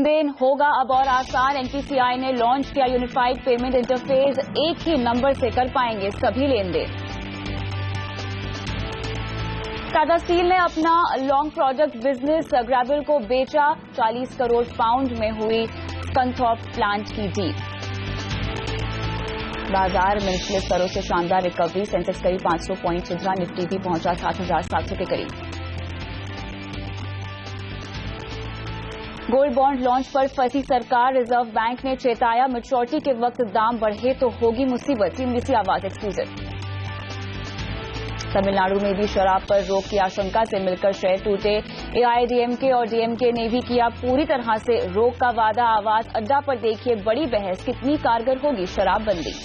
लेन then होगा अब और आसान। एनपीसीआई ने लॉन्च किया यूनिफाइड पेमेंट इंटरफेस। एक ही नंबर से कर पाएंगे सभी लेन देन। टाटा स्टील ने अपना लॉन्ग प्रोडक्ट बिजनेस ग्रैबल को बेचा। 40 करोड़ पाउंड में हुई स्कंथॉर्प प्लांट की डील। बाजार में निचले स्तरों से शानदार रिकवरी। सेंसेक्स करीब 500 पॉइंट सुधरा। निफ्टी भी पहुंचा 7,700 के करीब। गोल्ड बॉन्ड लॉन्च पर फंसी सरकार। रिजर्व बैंक ने चेताया, मैच्योरिटी के वक्त दाम बढ़े तो होगी मुसीबत। सीएनबीसी आवाज एक्सक्लूसिव। तमिलनाडु में भी शराब पर रोक की आशंका से मिलकर शेयर टूटे। एआईएडीएमके और डीएमके ने भी किया पूरी तरह से रोक का वादा। आवाज अड्डा पर देखिए बड़ी बहस, कितनी कारगर होगी शराबबंदी।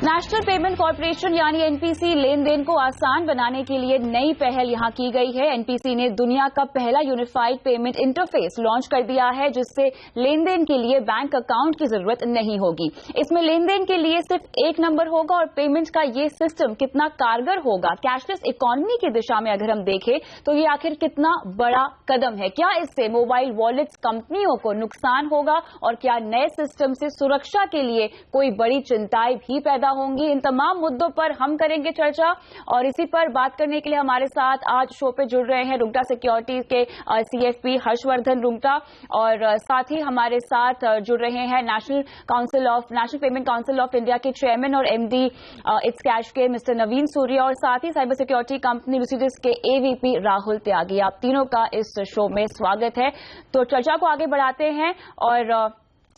नेशनल पेमेंट कॉर्पोरेशन यानी एनपीसी लेन देन को आसान बनाने के लिए नई पहल यहां की गई है। एनपीसी ने दुनिया का पहला यूनिफाइड पेमेंट इंटरफेस लॉन्च कर दिया है, जिससे लेन देन के लिए बैंक अकाउंट की जरूरत नहीं होगी। इसमें लेन देन के लिए सिर्फ एक नंबर होगा और पेमेंट का ये सिस्टम कितना कारगर होगा कैशलेस इकोनॉमी की दिशा में अगर हम देखें तो ये आखिर कितना बड़ा कदम है। क्या इससे मोबाइल वॉलेट्स कंपनियों को नुकसान होगा और क्या नए सिस्टम से सुरक्षा के लिए कोई बड़ी चिंताएं भी पैदा होंगी? इन तमाम मुद्दों पर हम करेंगे चर्चा और इसी पर बात करने के लिए हमारे साथ आज शो पे जुड़ रहे हैं रुंगटा सिक्योरिटीज के सीएफपी हर्षवर्धन रुंगटा और साथ ही हमारे साथ जुड़ रहे हैं national payment council of India के चेयरमैन और एमडी इट्स कैश के मिस्टर नवीन सूर्य और साथ ही साइबर सिक्योरिटी कंपनी लुसिडिस के एवीपी राहुल त्यागी। आप तीनों का इस शो में स्वागत है। तो चर्चा को आगे बढ़ाते हैं और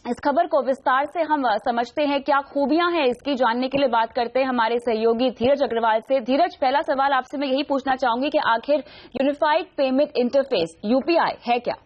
इस खबर को विस्तार से हम समझते हैं, क्या खूबियां हैं इसकी जानने के लिए बात करते हैं हमारे सहयोगी धीरज अग्रवाल से। धीरज, पहला सवाल आपसे मैं यही पूछना चाहूंगी कि आखिर यूनिफाइड पेमेंट इंटरफेस यूपीआई है क्या?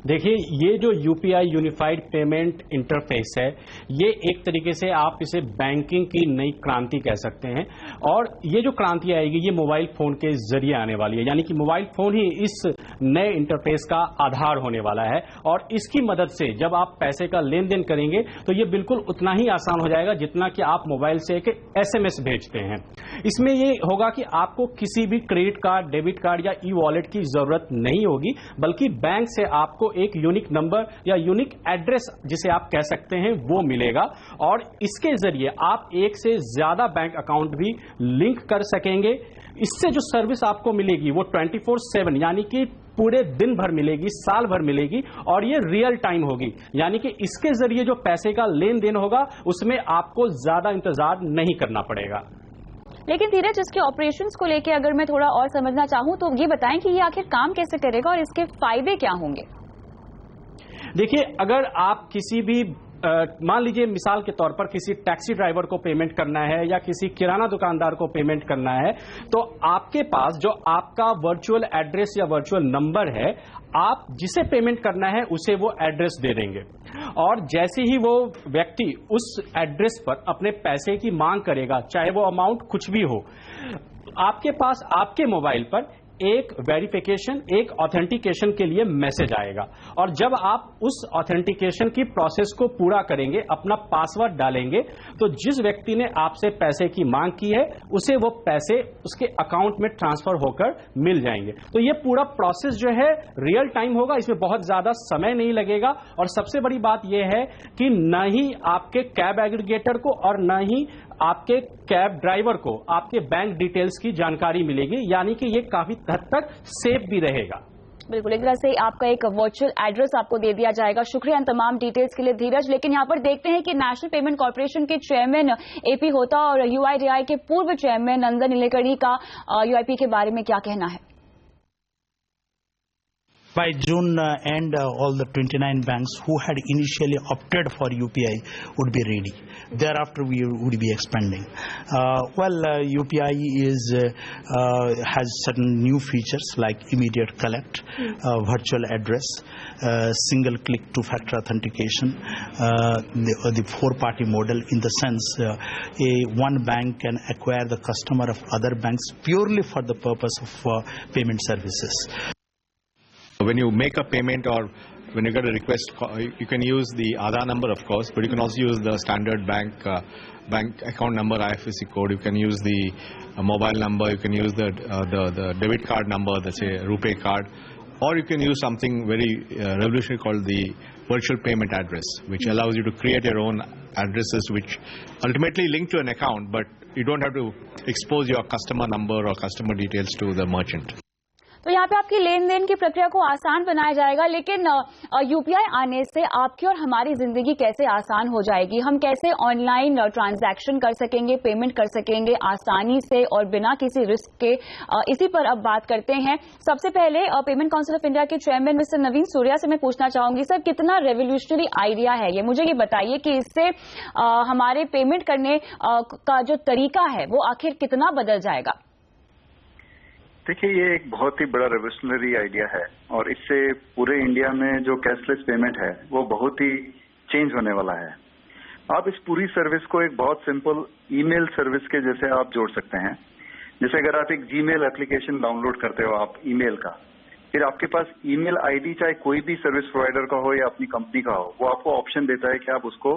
देखिए, ये जो यूपीआई यूनिफाइड पेमेंट इंटरफेस है, ये एक तरीके से आप इसे बैंकिंग की नई क्रांति कह सकते हैं और ये जो क्रांति आएगी ये मोबाइल फोन के जरिए आने वाली है। यानी कि मोबाइल फोन ही इस नए इंटरफेस का आधार होने वाला है और इसकी मदद से जब आप पैसे का लेन देन करेंगे तो ये बिल्कुल उतना ही आसान हो जाएगा जितना कि आप मोबाइल से एक एसएमएस भेजते हैं। इसमें ये होगा कि आपको किसी भी क्रेडिट कार्ड, डेबिट कार्ड या ई वॉलेट की जरूरत नहीं होगी, बल्कि बैंक से आपको एक यूनिक नंबर या यूनिक एड्रेस जिसे आप कह सकते हैं वो मिलेगा और इसके जरिए आप एक से ज्यादा बैंक अकाउंट भी लिंक कर सकेंगे। इससे जो सर्विस आपको मिलेगी वो 24/7 यानी कि पूरे दिन भर मिलेगी, साल भर मिलेगी और ये रियल टाइम होगी। यानी कि इसके जरिए जो पैसे का लेन देन होगा उसमें आपको ज्यादा इंतजार नहीं करना पड़ेगा। लेकिन धीरज, इसके ऑपरेशंस को लेकर अगर मैं थोड़ा और समझना चाहूं तो ये बताएं कि ये आखिर काम कैसे करेगा और इसके फायदे क्या होंगे? देखिए, अगर आप किसी भी मान लीजिए मिसाल के तौर पर किसी टैक्सी ड्राइवर को पेमेंट करना है या किसी किराना दुकानदार को पेमेंट करना है तो आपके पास जो आपका वर्चुअल एड्रेस या वर्चुअल नंबर है, आप जिसे पेमेंट करना है उसे वो एड्रेस दे देंगे और जैसे ही वो व्यक्ति उस एड्रेस पर अपने पैसे की मांग करेगा, चाहे वो अमाउंट कुछ भी हो, आपके पास आपके मोबाइल पर एक वेरिफिकेशन, एक ऑथेंटिकेशन के लिए मैसेज आएगा और जब आप उस ऑथेंटिकेशन की प्रोसेस को पूरा करेंगे, अपना पासवर्ड डालेंगे, तो जिस व्यक्ति ने आपसे पैसे की मांग की है उसे वो पैसे उसके अकाउंट में ट्रांसफर होकर मिल जाएंगे। तो ये पूरा प्रोसेस जो है रियल टाइम होगा, इसमें बहुत ज्यादा समय नहीं लगेगा और सबसे बड़ी बात यह है कि न ही आपके कैब एग्रीगेटर को और न ही आपके कैब ड्राइवर को आपके बैंक डिटेल्स की जानकारी मिलेगी, यानी कि ये काफी हद तक सेफ भी रहेगा। बिल्कुल, एक तरह से आपका एक वर्चुअल एड्रेस आपको दे दिया जाएगा। शुक्रिया इन तमाम डिटेल्स के लिए धीरज। लेकिन यहाँ पर देखते हैं कि नेशनल पेमेंट कॉर्पोरेशन के चेयरमैन एपी होता और यूआईडीआई के पूर्व चेयरमैन नंदन नीलेकणी का यूआईपी के बारे में क्या कहना है। By June end, all the 29 banks who had initially opted for UPI would be ready. Thereafter, we would be expanding. UPI has certain new features like immediate collect, virtual address, single-click two-factor authentication, the four-party model in the sense one bank can acquire the customer of other banks purely for the purpose of payment services. When you make a payment or when you get a request, you can use the Aadhaar number, of course, but you can also use the standard bank account number, IFSC code. You can use the mobile number. You can use the debit card number, let's say RuPay card, or you can use something very revolutionary called the virtual payment address, which allows you to create your own addresses, which ultimately link to an account, but you don't have to expose your customer number or customer details to the merchant. तो यहाँ पे आपकी लेन then की प्रक्रिया को आसान बनाया जाएगा, लेकिन यूपीआई आने से आपकी और हमारी जिंदगी कैसे आसान हो जाएगी? हम कैसे ऑनलाइन ट्रांजैक्शन कर सकेंगे, पेमेंट कर सकेंगे आसानी से और बिना किसी रिस्क के? इसी पर अब बात करते हैं। सबसे पहले पेमेंट काउंसिल ऑफ इंडिया के चेयरमैन मिस्टर नवीन सूर्या से मैं पूछना चाहूंगी, सर कितना रेवोल्यूशनरी आइडिया है ये? मुझे ये बताइए कि इससे हमारे पेमेंट करने का जो तरीका है वो आखिर कितना बदल जाएगा? देखिए, ये एक बहुत ही बड़ा रेवोल्यूशनरी आइडिया है और इससे पूरे इंडिया में जो कैशलेस पेमेंट है वो बहुत ही चेंज होने वाला है। आप इस पूरी सर्विस को एक बहुत सिंपल ईमेल सर्विस के जैसे आप जोड़ सकते हैं। जैसे अगर आप एक जीमेल एप्लीकेशन डाउनलोड करते हो आप ईमेल का, फिर आपके पास ईमेल आईडी चाहे कोई भी सर्विस प्रोवाइडर का हो या अपनी कंपनी का हो, वो आपको ऑप्शन देता है कि आप उसको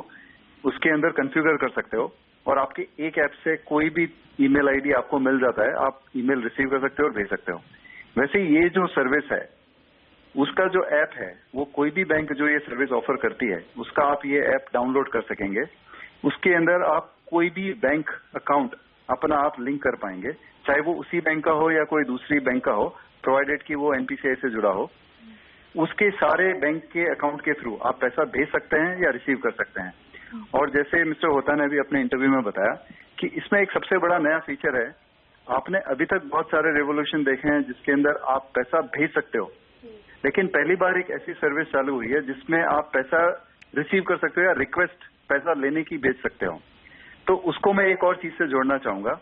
उसके अंदर कॉन्फ़िगर कर सकते हो और आपके एक ऐप से कोई भी ईमेल आईडी आपको मिल जाता है, आप ईमेल रिसीव कर सकते हो और भेज सकते हो। वैसे ये जो सर्विस है उसका जो ऐप है वो कोई भी बैंक जो ये सर्विस ऑफर करती है उसका आप ये ऐप डाउनलोड कर सकेंगे। उसके अंदर आप कोई भी बैंक अकाउंट अपना आप लिंक कर पाएंगे, चाहे वो उसी बैंक का हो या कोई दूसरी बैंक का हो, प्रोवाइडेड कि वो एनपीसीआई से जुड़ा हो। उसके सारे बैंक के अकाउंट के थ्रू आप पैसा भेज सकते हैं या रिसीव कर सकते हैं। और जैसे मिस्टर होता ने भी अपने इंटरव्यू में बताया कि इसमें एक सबसे बड़ा नया फीचर है। आपने अभी तक बहुत सारे रेवोल्यूशन देखे हैं जिसके अंदर आप पैसा भेज सकते हो, लेकिन पहली बार एक ऐसी सर्विस चालू हुई है जिसमें आप पैसा रिसीव कर सकते हो या रिक्वेस्ट पैसा लेने की भेज सकते हो। तो उसको मैं एक और चीज से जोड़ना चाहूंगा।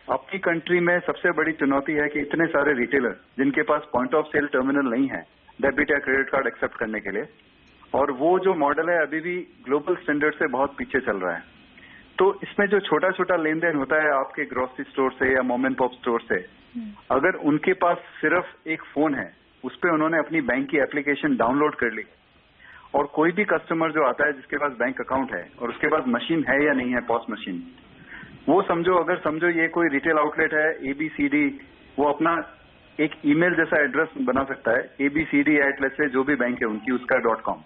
अपनी कंट्री में सबसे बड़ी चुनौती है कि इतने सारे रिटेलर जिनके पास पॉइंट ऑफ सेल टर्मिनल नहीं है डेबिट या क्रेडिट कार्ड एक्सेप्ट करने के लिए, और वो जो मॉडल है अभी भी ग्लोबल स्टैंडर्ड से बहुत पीछे चल रहा है। तो इसमें जो छोटा छोटा लेन देन होता है आपके ग्रोसरी स्टोर से या मॉम एंड पॉप स्टोर से, अगर उनके पास सिर्फ एक फोन है, उस पर उन्होंने अपनी बैंक की एप्लीकेशन डाउनलोड कर ली, और कोई भी कस्टमर जो आता है जिसके पास बैंक अकाउंट है और उसके पास मशीन है या नहीं है पॉस मशीन, वो अगर समझो ये कोई रिटेल आउटलेट है ABCD, वो अपना एक ईमेल जैसा एड्रेस बना सकता है ABCD@ जो भी बैंक है उनकी उसका .com।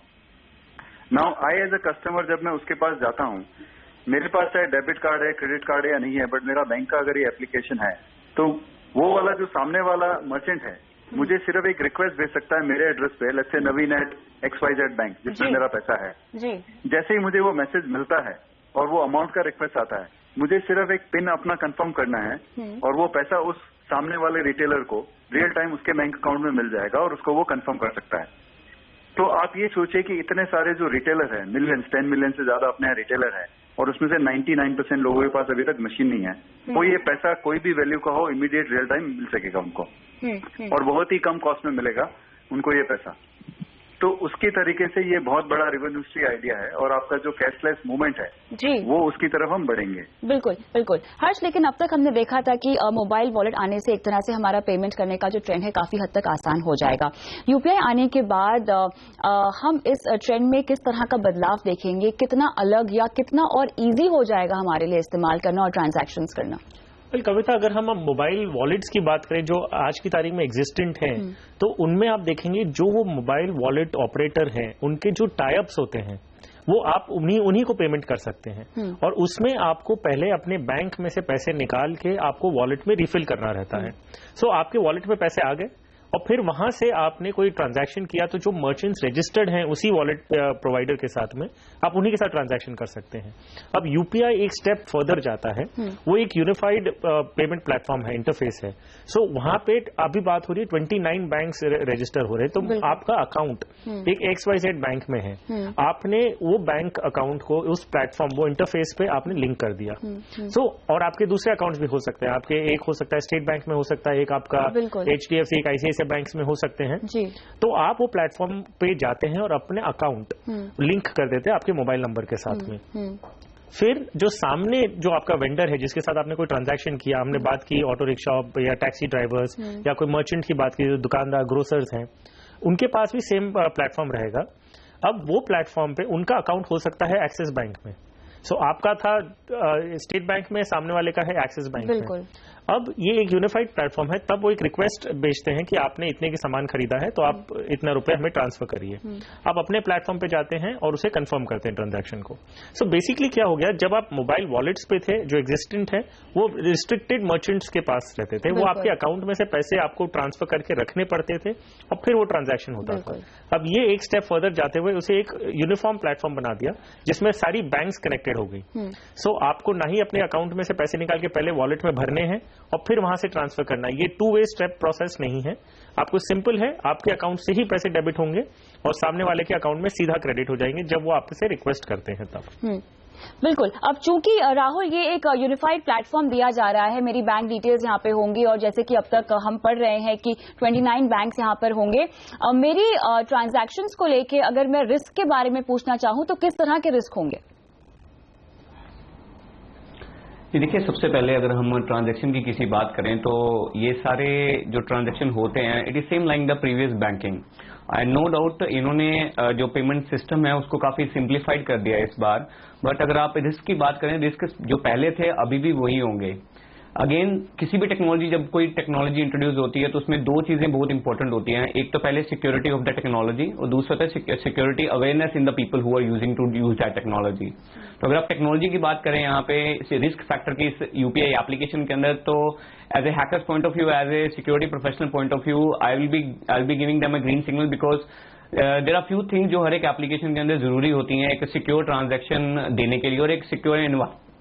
Now I as a customer जब मैं उसके पास जाता हूँ, मेरे पास चाहे डेबिट कार्ड है, क्रेडिट कार्ड है या नहीं है, बट मेरा बैंक का अगर ये एप्लीकेशन है, तो वो वाला जो सामने वाला मर्चेंट है मुझे सिर्फ एक रिक्वेस्ट भेज सकता है मेरे एड्रेस पे, लेट्स से Naveen@XYZ बैंक जिसमें मेरा पैसा है जी। जैसे ही मुझे वो मैसेज मिलता है और वो अमाउंट का रिक्वेस्ट आता है, मुझे सिर्फ एक पिन अपना कंफर्म करना है और वो पैसा उस सामने वाले रिटेलर को रियल टाइम उसके बैंक अकाउंट में मिल जाएगा और उसको वो कंफर्म कर सकता है। तो आप ये सोचिए कि इतने सारे जो रिटेलर हैं, 10 मिलियन से ज्यादा अपने यहाँ रिटेलर है, और उसमें से 99% लोगों के पास अभी तक मशीन नहीं है, तो ये पैसा कोई भी वैल्यू का हो इमीडिएट रियल टाइम मिल सकेगा उनको, और बहुत ही कम कॉस्ट में मिलेगा उनको ये पैसा। तो उसके तरीके से ये बहुत बड़ा रिवोल्यूशनरी आइडिया है और आपका जो कैशलेस मूवमेंट है जी, वो उसकी तरफ हम बढ़ेंगे। बिल्कुल बिल्कुल हर्ष, लेकिन अब तक हमने देखा था कि मोबाइल वॉलेट आने से एक तरह से हमारा पेमेंट करने का जो ट्रेंड है काफी हद तक आसान हो जाएगा। यूपीआई आने के बाद हम इस ट्रेंड में किस तरह का बदलाव देखेंगे? कितना अलग या कितना और इजी हो जाएगा हमारे लिए इस्तेमाल करना और ट्रांजैक्शंस करना? कविता, अगर हम मोबाइल वॉलेट्स की बात करें जो आज की तारीख में एग्जिस्टेंट हैं, तो उनमें आप देखेंगे जो वो मोबाइल वॉलेट ऑपरेटर हैं उनके जो टाइप्स होते हैं वो आप उन्हीं को पेमेंट कर सकते हैं, और उसमें आपको पहले अपने बैंक में से पैसे निकाल के आपको वॉलेट में रिफिल करना रहता है। सो आपके वॉलेट में पैसे आ गए और फिर वहां से आपने कोई ट्रांजैक्शन किया तो जो मर्चेंट्स रजिस्टर्ड हैं उसी वॉलेट प्रोवाइडर के साथ में आप उन्हीं के साथ ट्रांजैक्शन कर सकते हैं। अब यूपीआई एक स्टेप फर्दर जाता है, वो एक यूनिफाइड पेमेंट प्लेटफॉर्म है, इंटरफेस है। सो वहां पे अभी बात हो रही है 29 बैंक्स रजिस्टर हो रहे हैं, तो आपका अकाउंट एक XYZ बैंक में है, आपने वो बैंक अकाउंट को उस प्लेटफॉर्म वो इंटरफेस पे आपने लिंक कर दिया। सो और आपके दूसरे अकाउंट्स भी हो सकते हैं, आपके एक हो सकता है स्टेट बैंक में, हो सकता है एक आपका HDFC, एक ICICI बैंक्स में हो सकते हैं जी। तो आप वो प्लेटफॉर्म पे जाते हैं और अपने अकाउंट लिंक कर देते हैं आपके मोबाइल नंबर के साथ में। फिर जो सामने जो आपका वेंडर है जिसके साथ आपने कोई ट्रांजैक्शन किया, हमने बात की ऑटो रिक्शा या टैक्सी ड्राइवर्स या कोई मर्चेंट की बात की, जो दुकानदार ग्रोसर्स हैं, उनके पास भी सेम प्लेटफॉर्म रहेगा। अब वो प्लेटफॉर्म पे उनका अकाउंट हो सकता है एक्सिस बैंक में, आपका था स्टेट बैंक में, सामने वाले का है एक्सिस बैंक में। अब ये एक यूनिफाइड प्लेटफॉर्म है, तब वो एक रिक्वेस्ट भेजते हैं कि आपने इतने की सामान खरीदा है तो आप इतना रुपए हमें ट्रांसफर करिए। आप अपने प्लेटफॉर्म पे जाते हैं और उसे कंफर्म करते हैं ट्रांजैक्शन को। बेसिकली क्या हो गया, जब आप मोबाइल वॉलेट्स पे थे जो एग्जिस्टेंट है वो रिस्ट्रिक्टेड मर्चेंट्स के पास रहते थे, वो आपके अकाउंट में से पैसे आपको ट्रांसफर करके रखने पड़ते थे और फिर वो ट्रांजैक्शन होता था। अब ये एक स्टेप फर्दर जाते हुए उसे एक यूनिफॉर्म प्लेटफॉर्म बना दिया जिसमें सारी बैंक्स कनेक्टेड हो गई। आपको ना ही अपने अकाउंट में से पैसे निकाल के पहले वॉलेट में भरने हैं और फिर वहां से ट्रांसफर करना है। ये 2 वे स्टेप प्रोसेस नहीं है, आपको सिंपल है, आपके अकाउंट से ही पैसे डेबिट होंगे और सामने वाले के अकाउंट में सीधा क्रेडिट हो जाएंगे जब वो आपसे रिक्वेस्ट करते हैं तब। बिल्कुल। अब चूंकि राहुल ये एक यूनिफाइड प्लेटफॉर्म दिया जा रहा है, मेरी बैंक डिटेल्स यहाँ पे होंगी और जैसे कि अब तक हम पढ़ रहे हैं कि 29 बैंक्स यहाँ पर होंगे, मेरी ट्रांजैक्शंस को लेके अगर मैं रिस्क के बारे में पूछना चाहूँ तो किस तरह के रिस्क होंगे? देखिए, सबसे पहले अगर हम ट्रांजैक्शन की किसी बात करें तो ये सारे जो ट्रांजैक्शन होते हैं it is same like the previous banking. No doubt इन्होंने जो पेमेंट सिस्टम है उसको काफी सिंप्लीफाइड कर दिया है इस बार, बट अगर आप रिस्क की बात करें, रिस्क जो पहले थे अभी भी वही होंगे। अगेन, किसी भी टेक्नोलॉजी, जब कोई टेक्नोलॉजी इंट्रोड्यूस होती है तो उसमें 2 चीजें बहुत इंपॉर्टेंट होती हैं। एक तो पहले सिक्योरिटी ऑफ द टेक्नोलॉजी और दूसरा था security awareness in the people who are using to use that technology. तो अगर आप टेक्नोलॉजी की बात करें यहाँ पे रिस्क फैक्टर की इस यूपीआई एप्लीकेशन के अंदर, तो as a hacker's point of view, as a security professional point of view, I will be giving them a green signal because there are few things जो हर एक एप्लीकेशन के अंदर जरूरी होती हैं एक सिक्योर ट्रांजैक्शन देने के लिए और एक सिक्योर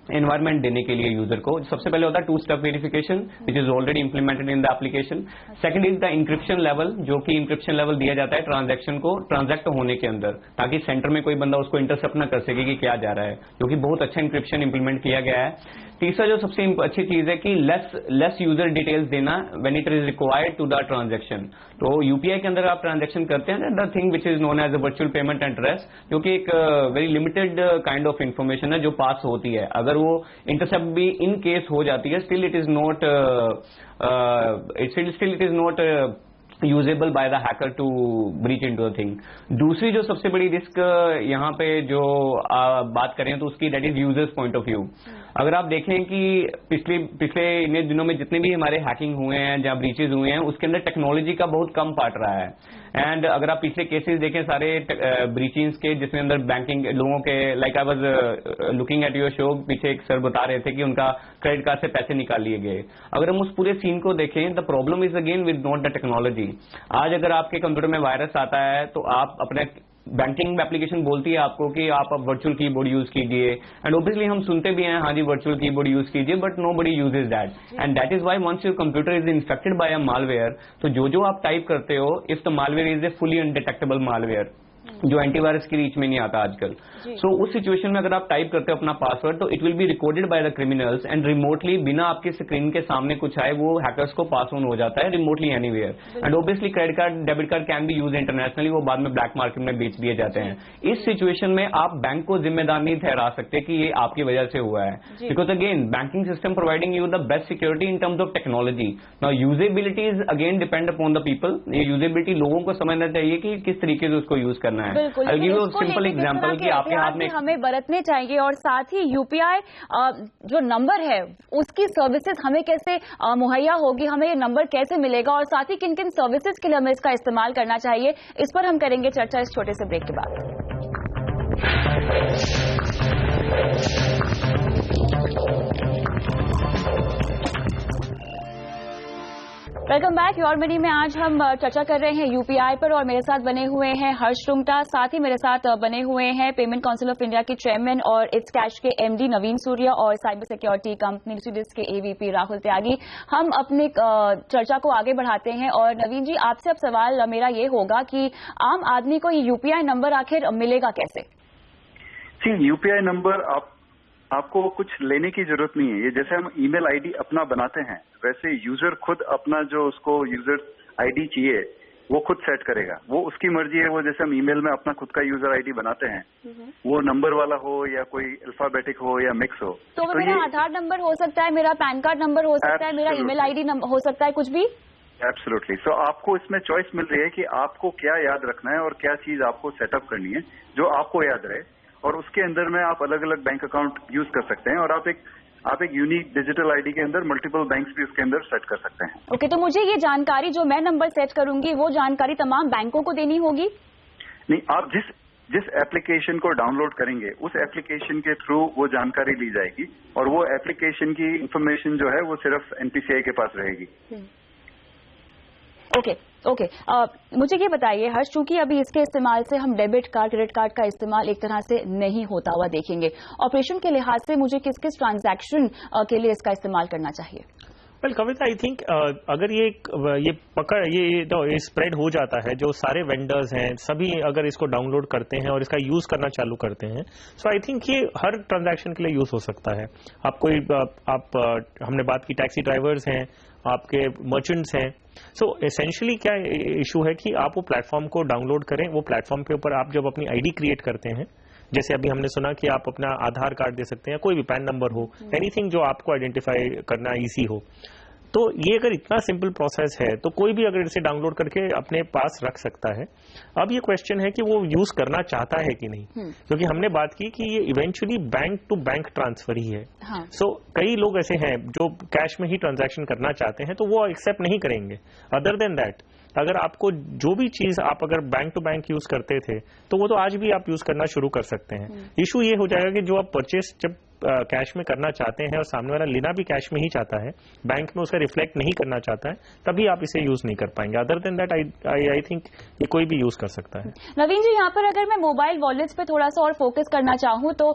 एनवायरमेंट देने के लिए यूजर को। सबसे पहले होता है 2 step verification which is already implemented in the application. Second is the encryption level, जो कि इंक्रिप्शन लेवल दिया जाता है ट्रांजैक्शन को ट्रांजैक्ट होने के अंदर, ताकि सेंटर में कोई बंदा उसको इंटरसेप्ट ना कर सके कि क्या जा रहा है, जो कि बहुत अच्छा इंक्रिप्शन इंप्लीमेंट किया गया है। तीसरा जो सबसे अच्छी चीज है कि लेस यूजर डिटेल्स देना when it is required to the transaction. तो यूपीआई के अंदर आप ट्रांजैक्शन करते हैं the thing which is known as a virtual payment address, जो कि एक very limited kind of information है जो पास होती है। अगर वो इंटरसेप्ट भी इन केस हो जाती है, still it is not usable by the hacker to breach into the thing. दूसरी जो सबसे बड़ी रिस्क यहाँ पे जो बात करें तो उसकी, that is users point of view. अगर आप देखें कि पिछले इन दिनों में जितने भी हमारे हैकिंग हुए हैं, जहां ब्रीचेज हुए हैं, उसके अंदर टेक्नोलॉजी का बहुत कम पार्ट रहा है। एंड अगर आप पिछले केसेस देखें सारे ब्रीचिंग्स के, जिसमें अंदर बैंकिंग लोगों के, like I was looking at your show, पीछे एक सर बता रहे थे कि उनका क्रेडिट कार्ड से पैसे निकाल लिए गए। अगर हम उस पूरे सीन को देखें, the problem is again with not the technology. आज अगर आपके कंप्यूटर में वायरस आता है तो आप अपने बैंकिंग एप्लीकेशन बोलती है आपको कि आप अब वर्चुअल कीबोर्ड यूज कीजिए, एंड ऑब्वियसली हम सुनते भी हैं हाँ जी वर्चुअल कीबोर्ड यूज कीजिए, but nobody uses that, and that is why once your computer is infected by a malware, तो जो आप टाइप करते हो, if the malware is a fully undetectable malware जो एंटीवायरस की रीच में नहीं आता आजकल, सो उस सिचुएशन में अगर आप टाइप करते हो अपना पासवर्ड तो it will be recorded by the criminals and remotely, बिना आपके स्क्रीन के सामने कुछ आए, वो हैकर्स को पास ऑन हो जाता है remotely anywhere. And obviously credit card, debit card can be use internationally, वो बाद में ब्लैक मार्केट में बेच दिए जाते हैं। इस सिचुएशन में आप बैंक को जिम्मेदार नहीं ठहरा सकते कि ये आपकी वजह से हुआ है, because again banking system providing you the best security in terms of technology. Now usability is again depend upon the people. ये यूजेबिलिटी लोगों को समझना चाहिए कि किस तरीके से उसको यूज करना है। सिंपल एग्जांपल कि आपके हाथ में हमें बरतने चाहिए, और साथ ही यूपीआई जो नंबर है उसकी सर्विसेज हमें कैसे मुहैया होगी, हमें ये नंबर कैसे मिलेगा, और साथ ही किन किन सर्विसेज के लिए हमें इसका इस्तेमाल करना चाहिए, इस पर हम करेंगे चर्चा इस छोटे से ब्रेक के बाद। Welcome back. योर मनी में आज हम चर्चा कर रहे हैं यूपीआई पर, और मेरे साथ बने हुए हैं हर्ष रुंगटा, साथ ही मेरे साथ बने हुए हैं पेमेंट काउंसिल ऑफ इंडिया के चेयरमैन और इट्स कैश के एमडी नवीन सूर्या, और साइबर सिक्योरिटी कंपनी लिसिडिस के एवीपी राहुल त्यागी। हम अपने चर्चा को आगे बढ़ाते हैं, और नवीन जी आपसे अब सवाल मेरा ये होगा कि आम आदमी को ये यूपीआई नंबर आखिर मिलेगा कैसे? जी, यूपीआई नंबर आपको कुछ लेने की जरूरत नहीं है। ये जैसे हम ईमेल आईडी अपना बनाते हैं, वैसे यूजर खुद अपना जो उसको यूजर आईडी चाहिए वो खुद सेट करेगा। वो उसकी मर्जी है। वो जैसे हम ईमेल में अपना खुद का यूजर आईडी बनाते हैं, वो नंबर वाला हो या कोई अल्फाबेटिक हो या मिक्स हो। तो मेरा आधार नंबर हो सकता है, मेरा पैन कार्ड नंबर हो सकता है, मेरा ईमेल आईडी हो सकता है, कुछ भी। एब्सोल्युटली। सो आपको इसमें चॉइस मिल रही है कि आपको क्या याद रखना है और क्या चीज आपको सेटअप करनी है जो आपको याद रहे, और उसके अंदर में आप अलग अलग बैंक अकाउंट यूज कर सकते हैं, और आप एक यूनिक डिजिटल आईडी के अंदर मल्टीपल बैंक्स भी उसके अंदर सेट कर सकते हैं। ओके, तो मुझे ये जानकारी जो मैं नंबर सेट करूंगी वो जानकारी तमाम बैंकों को देनी होगी? नहीं, आप जिस एप्लीकेशन को डाउनलोड करेंगे उस एप्लीकेशन के थ्रू वो जानकारी ली जाएगी, और वो एप्लीकेशन की इंफॉर्मेशन जो है वो सिर्फ एनपीसीआई के पास रहेगी। ओके, मुझे ये बताइए हर्ष, चूंकि अभी इसके इस्तेमाल से हम डेबिट कार्ड, क्रेडिट कार्ड का इस्तेमाल एक तरह से नहीं होता हुआ देखेंगे, ऑपरेशन के लिहाज से मुझे किस किस ट्रांजैक्शन के लिए इसका इस्तेमाल करना चाहिए? वेल कविता, आई थिंक अगर ये स्प्रेड हो जाता है, जो सारे वेंडर्स हैं सभी अगर इसको डाउनलोड करते हैं और इसका यूज करना चालू करते हैं, सो आई थिंक ये हर ट्रांजैक्शन के लिए यूज हो सकता है। हमने बात की टैक्सी ड्राइवर्स हैं, आपके मर्चेंट्स हैं, सो एसेंशियली क्या इशू है कि आप वो प्लेटफॉर्म को डाउनलोड करें। वो प्लेटफॉर्म के ऊपर आप जब अपनी आईडी क्रिएट करते हैं, जैसे अभी हमने सुना कि आप अपना आधार कार्ड दे सकते हैं, कोई भी पैन नंबर हो, एनीथिंग जो आपको आइडेंटिफाई करना इजी हो, तो ये अगर इतना सिंपल प्रोसेस है तो कोई भी अगर इसे डाउनलोड करके अपने पास रख सकता है। अब ये क्वेश्चन है कि वो यूज करना चाहता है कि नहीं, क्योंकि हमने बात की कि ये eventually bank to bank transfer ही है। सो कई लोग ऐसे हैं जो कैश में ही ट्रांजैक्शन करना चाहते हैं, तो वो एक्सेप्ट नहीं करेंगे। अदर देन दैट, अगर आपको जो भी चीज आप अगर बैंक टू बैंक यूज करते थे तो वो तो आज भी आप यूज करना शुरू कर सकते हैं। इशू ये हो जाएगा कि जो आप परचेस जब कैश में करना चाहते हैं और सामने वाला लेना भी कैश में ही चाहता है, बैंक में उसे रिफ्लेक्ट नहीं करना चाहता है, तभी आप इसे यूज नहीं कर पाएंगे। Other than that I think ये कोई भी यूज कर सकता है। नवीन जी, यहाँ पर अगर मैं मोबाइल वॉलेट्स पे थोड़ा सा और फोकस करना चाहूँ तो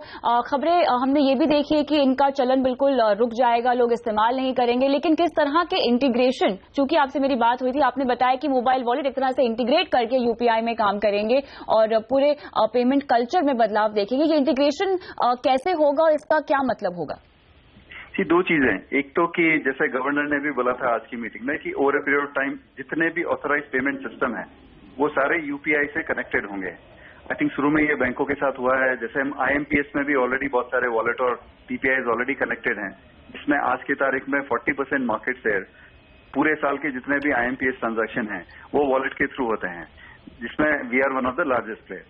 खबरें हमने ये भी देखी है कि इनका चलन बिल्कुल रुक जाएगा, लोग इस्तेमाल नहीं करेंगे, लेकिन किस तरह के इंटीग्रेशन, चूंकि आपसे मेरी बात हुई थी, आपने बताया कि मोबाइल वॉलेट एक तरह से इंटीग्रेट करके यूपीआई में काम करेंगे और पूरे पेमेंट कल्चर में बदलाव देखेंगे। ये इंटीग्रेशन कैसे होगा और इसका क्या मतलब होगा? जी, दो चीजें। एक तो कि जैसे गवर्नर ने भी बोला था आज की मीटिंग में कि over a period of time जितने भी ऑथराइज पेमेंट सिस्टम है वो सारे यूपीआई से कनेक्टेड होंगे। आई थिंक शुरू में ये बैंकों के साथ हुआ है, जैसे हम आईएमपीएस में भी ऑलरेडी बहुत सारे वॉलेट और पीपीआई ऑलरेडी कनेक्टेड हैं, जिसमें आज की तारीख में 40% मार्केट शेयर पूरे साल के जितने भी आईएमपीएस ट्रांजैक्शन हैं वो वॉलेट के थ्रू होते हैं, जिसमें we are one of the largest player.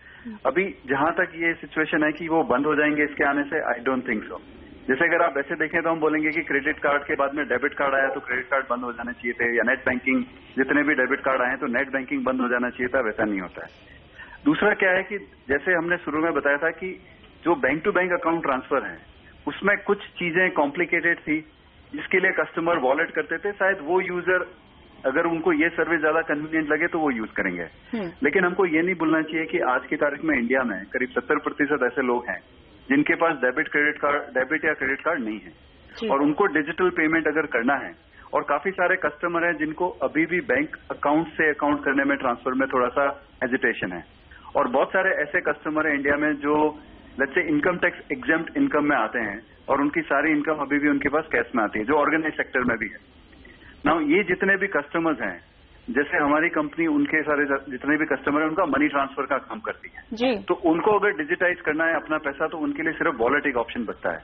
अभी जहां तक ये सिचुएशन है कि वो बंद हो जाएंगे इसके आने से, आई डोंट थिंक सो। जैसे अगर आप ऐसे देखें तो हम बोलेंगे कि क्रेडिट कार्ड के बाद में डेबिट कार्ड आया तो क्रेडिट कार्ड बंद हो जाना चाहिए थे, या नेट बैंकिंग जितने भी डेबिट कार्ड आए तो नेट बैंकिंग बंद हो जाना चाहिए था, वैसा नहीं होता है। दूसरा क्या है कि जैसे हमने शुरू में बताया था कि जो bank to bank account transfer है उसमें कुछ चीजें कॉम्प्लिकेटेड थी, जिसके लिए कस्टमर वॉलेट करते थे, शायद वो यूजर अगर उनको ये सर्विस ज्यादा कन्वीनियंट लगे तो वो यूज करेंगे। लेकिन हमको ये नहीं भूलना चाहिए कि आज की तारीख में इंडिया में करीब 70% ऐसे लोग हैं जिनके पास डेबिट या क्रेडिट कार्ड नहीं है, और उनको डिजिटल पेमेंट अगर करना है, और काफी सारे कस्टमर हैं जिनको अभी भी बैंक अकाउंट से अकाउंट करने में, ट्रांसफर में थोड़ा सा हेजिटेशन है, और बहुत सारे ऐसे कस्टमर हैं इंडिया में जो let's say income tax exempt income में आते हैं और उनकी सारी इनकम अभी भी उनके पास कैश में आती है, जो ऑर्गेनाइज सेक्टर में भी है। नाउ ये जितने भी कस्टमर्स हैं, जैसे हमारी कंपनी उनके सारे जितने भी कस्टमर हैं उनका मनी ट्रांसफर का काम करती है जी। तो उनको अगर डिजिटाइज करना है अपना पैसा तो उनके लिए सिर्फ वॉलेट एक ऑप्शन बचता है।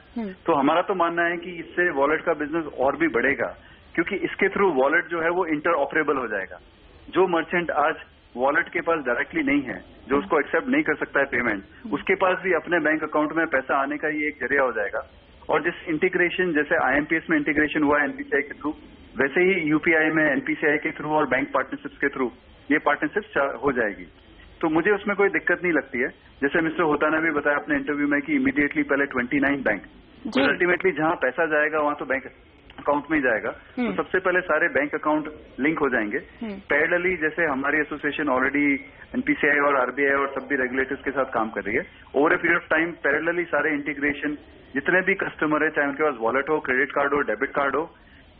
तो हमारा तो मानना है कि इससे वॉलेट का बिजनेस और भी बढ़ेगा, क्योंकि इसके थ्रू वॉलेट जो है वो इंटर ऑपरेबल हो जाएगा। जो मर्चेंट आज वॉलेट के पास डायरेक्टली नहीं है, जो उसको एक्सेप्ट नहीं कर सकता है पेमेंट, उसके पास भी अपने बैंक अकाउंट में पैसा आने का ये एक जरिया हो जाएगा। और जिस इंटीग्रेशन, जैसे आईएमपीएस में इंटीग्रेशन हुआ है एनपीसीआई के थ्रू, वैसे ही यूपीआई में एनपीसीआई के थ्रू और बैंक पार्टनरशिप्स के थ्रू ये पार्टनरशिप्स हो जाएगी। तो मुझे उसमें कोई दिक्कत नहीं लगती है। जैसे मिस्टर होता ने भी बताया अपने इंटरव्यू में कि इमीडिएटली पहले 29 बैंक, तो अल्टीमेटली जहां पैसा जाएगा वहां तो बैंक अकाउंट में ही जाएगा। तो सबसे पहले सारे बैंक अकाउंट लिंक हो जाएंगे पैरेलली। जैसे हमारी एसोसिएशन ऑलरेडी एनपीसीआई और आरबीआई और सब भी रेगुलेटर्स के साथ काम कर रही है, over a period of time parallelly सारे इंटीग्रेशन, जितने भी कस्टमर है, चाहे उनके पास वॉलेट हो, क्रेडिट कार्ड हो, डेबिट कार्ड हो,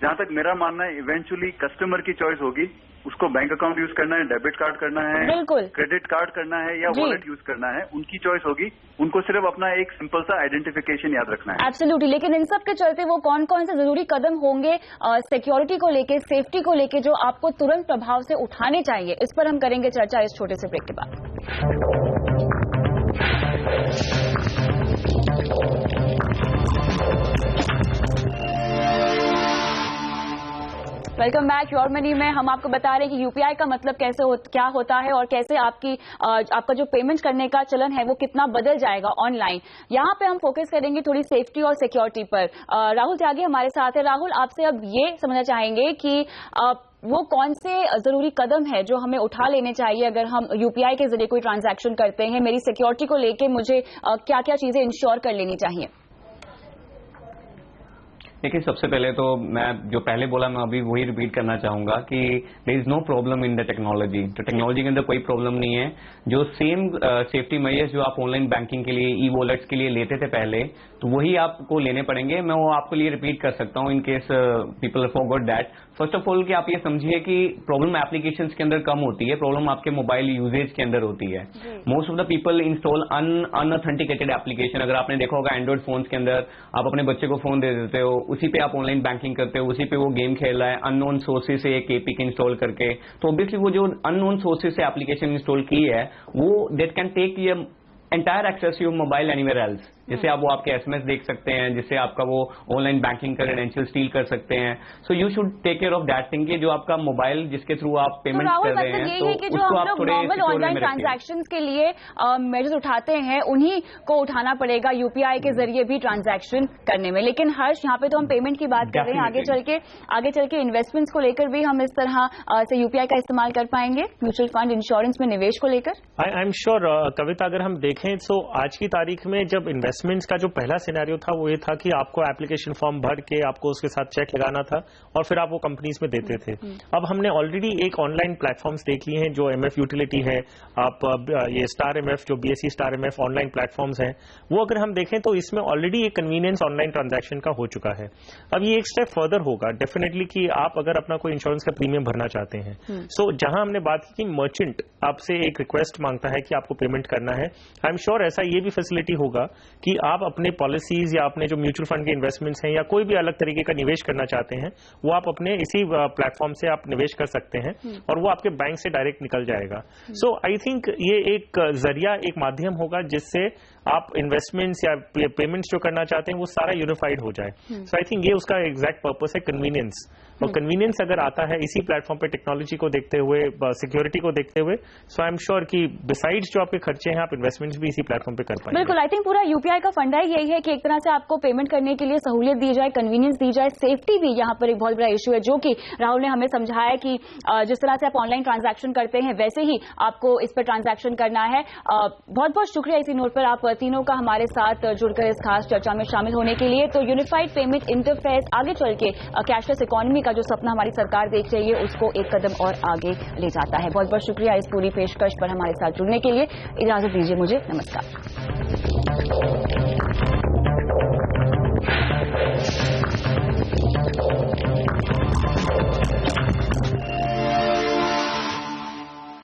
जहां तक मेरा मानना है इवेंचुअली कस्टमर की चॉइस होगी, उसको बैंक अकाउंट यूज करना है, डेबिट कार्ड करना है, क्रेडिट कार्ड करना है या वॉलेट यूज करना है, उनकी चॉइस होगी। उनको सिर्फ अपना एक सिंपल सा आइडेंटिफिकेशन याद रखना है। एब्सोल्युटली। लेकिन इन सब के चलते वो कौन कौन से जरूरी कदम होंगे सिक्योरिटी को लेके, सेफ्टी को लेके, जो आपको तुरंत प्रभाव से उठाने चाहिए, इस पर हम करेंगे चर्चा इस छोटे से ब्रेक के बाद। वेलकम बैक योर मनी में हम आपको बता रहे हैं कि यूपीआई का मतलब क्या होता है और कैसे आपका जो पेमेंट करने का चलन है वो कितना बदल जाएगा ऑनलाइन। यहाँ पे हम फोकस करेंगे थोड़ी सेफ्टी और सिक्योरिटी पर। राहुल त्यागी हमारे साथ है। राहुल, आपसे अब ये समझना चाहेंगे कि वो कौन से जरूरी कदम है जो हमें उठा लेने चाहिए अगर हम यूपीआई के जरिए कोई ट्रांजैक्शन करते हैं। मेरी सिक्योरिटी को लेके मुझे क्या क्या चीजें इंश्योर कर लेनी चाहिए? देखिए, सबसे पहले तो मैं जो पहले बोला मैं अभी वही रिपीट करना चाहूंगा कि there is no problem in the technology. तो टेक्नोलॉजी के अंदर कोई प्रॉब्लम नहीं है। जो सेम सेफ्टी मेजर्स जो आप ऑनलाइन बैंकिंग के लिए, ई वॉलेट्स के लिए लेते थे पहले, तो वही आपको लेने पड़ेंगे। मैं वो आपके लिए रिपीट कर सकता हूं in case people forgot that. First of all कि आप ये समझिए कि प्रॉब्लम एप्लीकेशंस के अंदर कम होती है, प्रॉब्लम आपके मोबाइल यूजेज के अंदर होती है। Most of the people install unauthenticated application. अगर आपने देखा होगा एंड्रॉइड फोन्स के अंदर आप अपने बच्चे को फोन दे देते हो, उसी पे आप ऑनलाइन बैंकिंग करते हो, उसी पे वो गेम खेल रहा है अननोन सोर्सेज से एक एपीके इंस्टॉल करके। तो ऑब्वियसली वो जो अननोन सोर्सेज से एप्लीकेशन इंस्टॉल की है वो दैट कैन टेक ये entire access your mobile anywhere else. जिससे आप वो आपके एसएमएस देख सकते हैं, जिससे आपका वो ऑनलाइन बैंकिंग का क्रेडेंशियल स्टील कर सकते हैं। So you should take care of that thing कि जो आपका मोबाइल जिसके थ्रू आप पेमेंट कर रहे हैं तो उसको आप थोड़े नॉर्मल ऑनलाइन ट्रांजैक्शंस के लिए मेजर्स उठाते हैं उन्हीं को उठाना पड़ेगा यूपीआई के जरिए भी ट्रांजैक्शन करने में। लेकिन हर्ष, यहाँ पे तो हम पेमेंट की बात कर रहे हैं, आगे चल के इन्वेस्टमेंट्स को लेकर भी हम इस तरह से यूपीआई का इस्तेमाल कर पाएंगे म्यूचुअल फंड, इंश्योरेंस में निवेश को लेकर। आई एम श्योर कविता, अगर हम देखें तो आज की तारीख में जब इन्वेस्टमेंट्स का जो पहला सिनेरियो था वो ये था कि आपको एप्लीकेशन फॉर्म भर के आपको उसके साथ चेक लगाना था और फिर आप वो कंपनीज में देते थे। अब हमने ऑलरेडी एक ऑनलाइन प्लेटफॉर्म्स देख लिए हैं जो एमएफ यूटिलिटी है, आप ये स्टार एमएफ जो BSE star MF online platforms हैं, वो अगर हम देखें तो इसमें ऑलरेडी एक कन्वीनियंस ऑनलाइन ट्रांजैक्शन का हो चुका है। अब ये एक स्टेप फर्दर होगा डेफिनेटली कि आप अगर अपना कोई इंश्योरेंस का प्रीमियम भरना चाहते हैं, सो जहां हमने बात की कि मर्चेंट आपसे एक रिक्वेस्ट मांगता है कि आपको पेमेंट करना है, आई एम श्योर ऐसा ये भी फैसिलिटी होगा कि आप अपने पॉलिसीज या अपने जो म्यूचुअल फंड के इन्वेस्टमेंट्स हैं या कोई भी अलग तरीके का निवेश करना चाहते हैं वो आप अपने इसी प्लेटफॉर्म से आप निवेश कर सकते हैं और वो आपके बैंक से डायरेक्ट निकल जाएगा। सो आई थिंक ये एक जरिया, एक माध्यम होगा जिससे आप इन्वेस्टमेंट्स या पेमेंट्स जो करना चाहते हैं वो सारा यूनिफाइड हो जाए। सो आई थिंक ये उसका एग्जैक्ट पर्पस है, कन्वीनियंस। और कन्वीनियंस अगर आता है इसी प्लेटफॉर्म पे टेक्नोलॉजी को देखते हुए, सिक्योरिटी को देखते हुए, सो आई एम श्योर कि बिसाइड्स जो आपके खर्चे हैं आप इन्वेस्टमेंट्स भी इसी प्लेटफॉर्म पे कर पाएंगे। बिल्कुल, आई थिंक पूरा यूपीआई का फंडा यही है कि एक तरह से आपको पेमेंट करने के लिए सहूलियत दी जाए, कन्वीनियंस दी जाए। सेफ्टी भी यहाँ पर एक बहुत बड़ा इशू है जो कि राहुल ने हमें समझाया कि जिस तरह से आप ऑनलाइन ट्रांजैक्शन करते हैं वैसे ही आपको इस पर ट्रांजैक्शन करना है। बहुत बहुत शुक्रिया इसी नोट पर आप तीनों का हमारे साथ जुड़कर इस खास चर्चा में शामिल होने के लिए। तो यूनिफाइड पेमेंट इंटरफेस आगे चल के कैशलेस इकोनॉमी का जो सपना हमारी सरकार देख रही है उसको एक कदम और आगे ले जाता है। बहुत बहुत शुक्रिया इस पूरी पेशकश पर हमारे साथ जुड़ने के लिए। इजाजत दीजिए मुझे, नमस्कार।